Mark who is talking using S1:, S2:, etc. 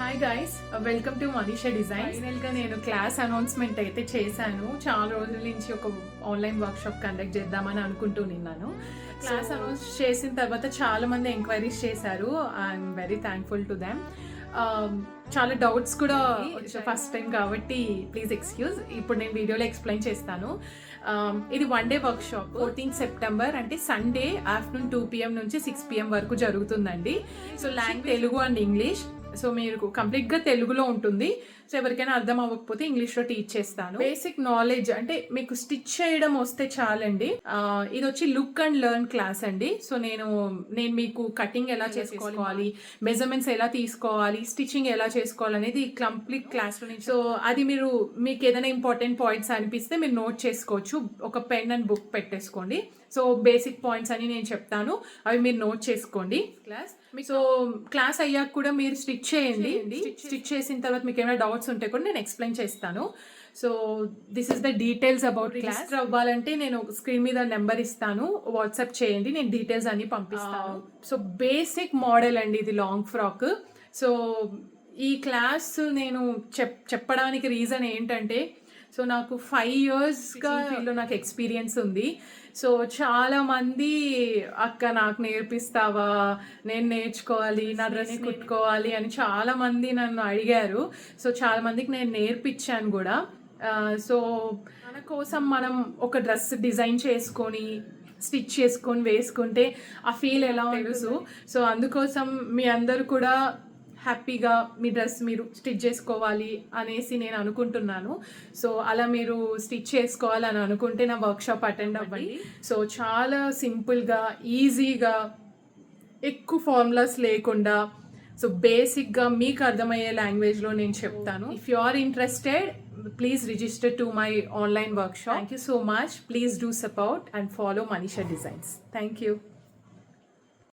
S1: Hi guys, welcome to Manisha design. ఫైనల్గా నేను class announcement అయితే చేశాను. చాలా రోజుల నుంచి ఒక ఆన్లైన్ వర్క్షాప్ కండక్ట్ చేద్దామని అనుకుంటూ నిన్నాను. క్లాస్ అనౌన్స్ చేసిన తర్వాత చాలా మంది ఎంక్వైరీస్ చేశారు. I'm very thankful to them. చాలా డౌట్స్ కూడా ఫస్ట్ టైం కాబట్టి ప్లీజ్ ఎక్స్క్యూజ్. ఇప్పుడు నేను వీడియోలో ఎక్స్ప్లెయిన్ చేస్తాను. ఇది 1 డే వర్క్షాప్ 14 సెప్టెంబర్ అంటే సండే ఆఫ్టర్నూన్ 2 PM నుంచి 6 PM వరకు జరుగుతుందండి. So language Telugu and English. So మీరు కంప్లీట్గా తెలుగులో ఉంటుంది. సో ఎవరికైనా అర్థం అవ్వకపోతే ఇంగ్లీష్లో టీచ్ చేస్తాను. బేసిక్ నాలెడ్జ్ అంటే మీకు స్టిచ్ చేయడం వస్తే చాలండి. ఇది వచ్చి లుక్ అండ్ లెర్న్ క్లాస్ అండి. సో నేను మీకు కటింగ్ ఎలా చేసుకోవాలి, మెజర్మెంట్స్ ఎలా తీసుకోవాలి, స్టిచ్చింగ్ ఎలా చేసుకోవాలి అనేది కంప్లీట్ క్లాస్ లో. సో అది మీకు ఏదైనా ఇంపార్టెంట్ పాయింట్స్ అనిపిస్తే మీరు నోట్ చేసుకోవచ్చు. ఒక పెన్ అండ్ బుక్ పెట్టేసుకోండి. సో బేసిక్ పాయింట్స్ అని నేను చెప్తాను, అవి మీరు నోట్ చేసుకోండి. సో క్లాస్ అయ్యాక కూడా మీరు స్టిచ్ చేయండి. స్టిచ్ చేసిన తర్వాత మీకు ఏమైనా డౌట్స్ ఉంటే కూడా నేను ఎక్స్ప్లెయిన్ చేస్తాను. So this is the details about class. అవ్వాలంటే నేను స్క్రీన్ మీద నెంబర్ ఇస్తాను, వాట్సాప్ చేయండి, నేను డీటెయిల్స్ అన్ని పంపిస్తాను. సో బేసిక్ మోడల్ అండి ఇది, లాంగ్ ఫ్రాక్. సో ఈ క్లాస్ నేను చెప్పడానికి రీజన్ ఏంటంటే, సో నాకు 5 yearsగా ఫీల్డ్లో నాకు ఎక్స్పీరియన్స్ ఉంది. సో చాలా మంది అక్క నాకు నేర్పిస్తావా, నేను నేర్చుకోవాలి, నా డ్రెస్ కుట్టుకోవాలి అని చాలా మంది నన్ను అడిగారు. సో చాలా మందికి నేను నేర్పించాను కూడా. సో మన కోసం మనం ఒక డ్రెస్ డిజైన్ చేసుకొని స్టిచ్ చేసుకొని వేసుకుంటే ఆ ఫీల్ ఎలా తెలుసు. సో అందుకోసం మీ అందరూ కూడా హ్యాపీగా మీ డ్రెస్ మీరు స్టిచ్ చేసుకోవాలి అనేసి నేను అనుకుంటున్నాను. సో అలా మీరు స్టిచ్ చేసుకోవాలని అనుకుంటే నా వర్క్షాప్ అటెండ్ అవ్వండి. సో చాలా సింపుల్గా, ఈజీగా, ఎక్కువ ఫార్ములాస్ లేకుండా, సో బేసిక్గా మీకు అర్థమయ్యే లాంగ్వేజ్లో నేను చెప్తాను. If you are interested, please register to my online workshop. Thank you so much. Please do support and follow Manisha designs. Thank you.